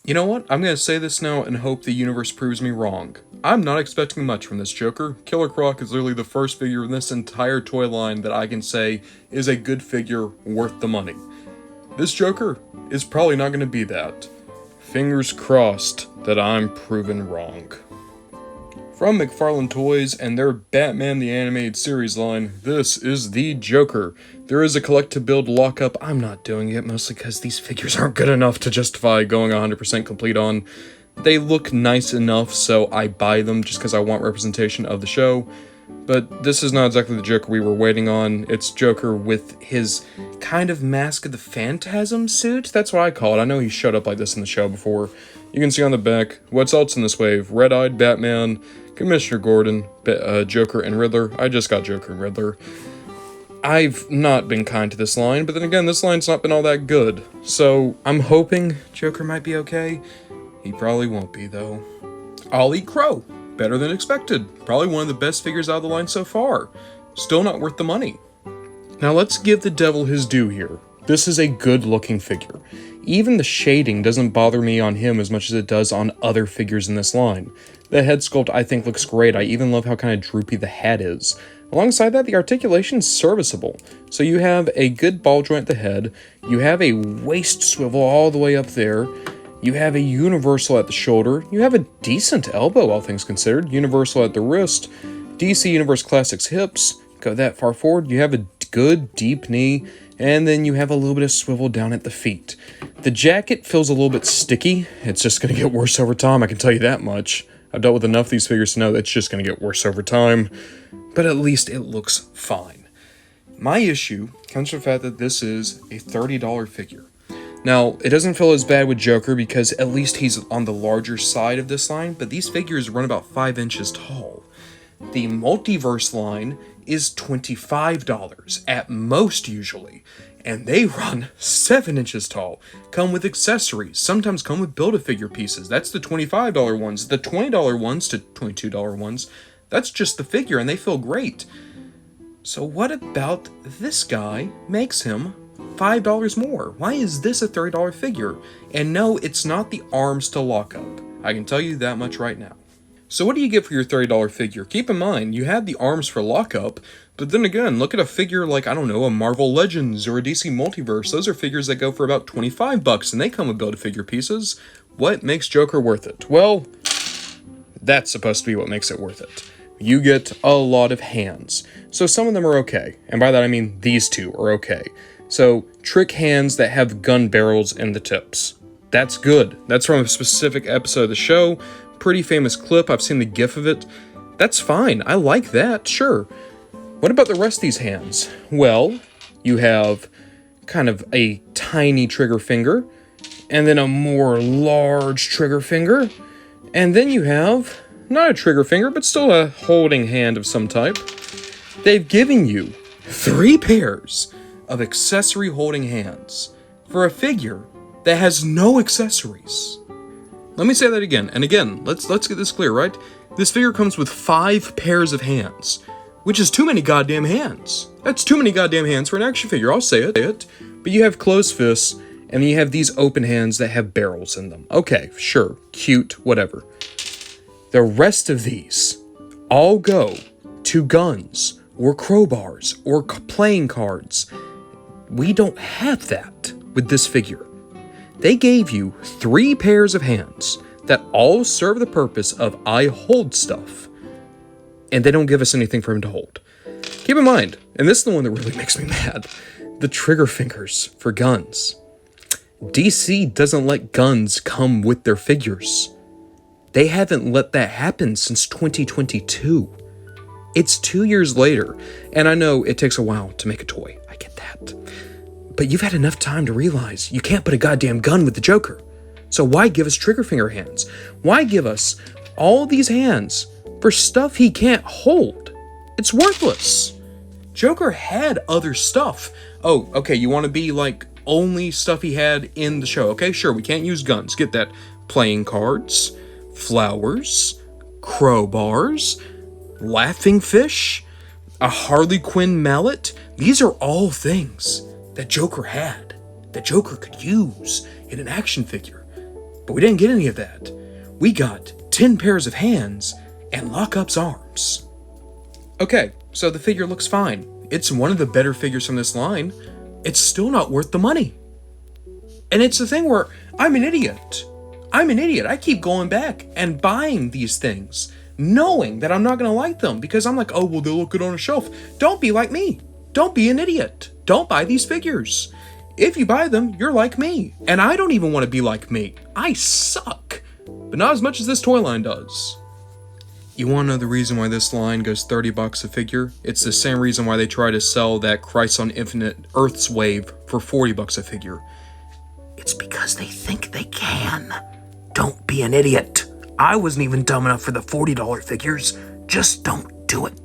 You know what? I'm going to say this now and hope the universe proves me wrong. I'm not expecting much from this Joker. Killer Croc is literally the first figure in this entire toy line that I can say is a good figure worth the money. This Joker is probably not going to be that. Fingers crossed that I'm proven wrong. From McFarlane Toys and their Batman the Animated Series line, this is the Joker. There is a collect-to-build lockup. I'm not doing it, mostly because these figures aren't good enough to justify going 100% complete on. They look nice enough, so I buy them just because I want representation of the show. But this is not exactly the Joker we were waiting on. It's Joker with his kind of Mask of the Phantasm suit. That's what I call it. I know he showed up like this in the show before. You can see on the back, what's else in this wave? Red-Eyed Batman, Commissioner Gordon, Joker, and Riddler. I just got Joker and Riddler. I've not been kind to this line, but then again, this line's not been all that good. So, I'm hoping Joker might be okay. He probably won't be, though. I'll eat crow. Better than expected. Probably one of the best figures out of the line so far. Still not worth the money. Now let's give the devil his due here. This is a good looking figure. Even the shading doesn't bother me on him as much as it does on other figures in this line. The head sculpt I think looks great. I even love how kind of droopy the hat is. Alongside that, the articulation's serviceable. So you have a good ball joint at the head, you have a waist swivel all the way up there, you have a universal at the shoulder, you have a decent elbow, all things considered, universal at the wrist, DC Universe Classics hips, go that far forward, you have a good deep knee, and then you have a little bit of swivel down at the feet. The jacket feels a little bit sticky. It's just going to get worse over time, I can tell you that much. I've dealt with enough of these figures to know that it's just going to get worse over time, but at least it looks fine. My issue comes from the fact that this is a $30 figure. Now, it doesn't feel as bad with Joker because at least he's on the larger side of this line, but these figures run about 5 inches tall. The Multiverse line is $25 at most usually, and they run 7 inches tall, come with accessories, sometimes come with Build-A-Figure pieces. That's the $25 ones. The $20 ones to $22 ones, that's just the figure, and they feel great. So what about this guy makes him $5 more? Why is this a $30 figure? And no, it's not the arms to lock up. I can tell you that much right now. So what do you get for your $30 figure? Keep in mind, you have the arms for lockup, but then again, look at a figure like, I don't know, a Marvel Legends or a DC Multiverse. Those are figures that go for about $25 and they come with Build-A-Figure pieces. What makes Joker worth it? Well, that's supposed to be what makes it worth it. You get a lot of hands. So some of them are okay, and by that I mean these two are okay. So trick hands that have gun barrels in the tips. That's good. That's from a specific episode of the show. Pretty famous clip. I've seen the gif of it. That's fine. I like that, sure. What about the rest of these hands? Well, you have kind of a tiny trigger finger, and then a more large trigger finger, and then you have not a trigger finger, but still a holding hand of some type. They've given you 3 pairs of accessory holding hands for a figure that has no accessories. Let me say that again, and again, let's get this clear, right? This figure comes with 5 pairs of hands, which is too many goddamn hands. That's too many goddamn hands for an action figure, I'll say it. But you have closed fists, and then you have these open hands that have barrels in them. Okay, sure, cute, whatever. The rest of these all go to guns, or crowbars, or playing cards. We don't have that with this figure. They gave you 3 pairs of hands that all serve the purpose of I hold stuff, and they don't give us anything for him to hold. Keep in mind, and this is the one that really makes me mad, the trigger fingers for guns. DC doesn't let guns come with their figures. They haven't let that happen since 2022. It's 2 years later, and I know it takes a while to make a toy. I get that. But you've had enough time to realize you can't put a goddamn gun with the Joker. So why give us trigger finger hands? Why give us all these hands for stuff he can't hold? It's worthless. Joker had other stuff. Oh, okay, you want to be like only stuff he had in the show. Okay, sure, we can't use guns. Get that. Playing cards, flowers, crowbars, laughing fish, a Harley Quinn mallet. These are all things that Joker had, that Joker could use in an action figure. But we didn't get any of that. We got 10 pairs of hands and Lockup's arms. Okay, so the figure looks fine. It's one of the better figures from this line. It's still not worth the money. And it's the thing where I'm an idiot. I keep going back and buying these things, knowing that I'm not going to like them because I'm like, oh, well, they'll look good on a shelf. Don't be like me. Don't be an idiot. Don't buy these figures. If you buy them, you're like me. And I don't even want to be like me. I suck. But not as much as this toy line does. You want to know the reason why this line goes $30 a figure? It's the same reason why they try to sell that Christ on Infinite Earth's Wave for $40 a figure. It's because they think they can. Don't be an idiot. I wasn't even dumb enough for the $40 figures. Just don't do it.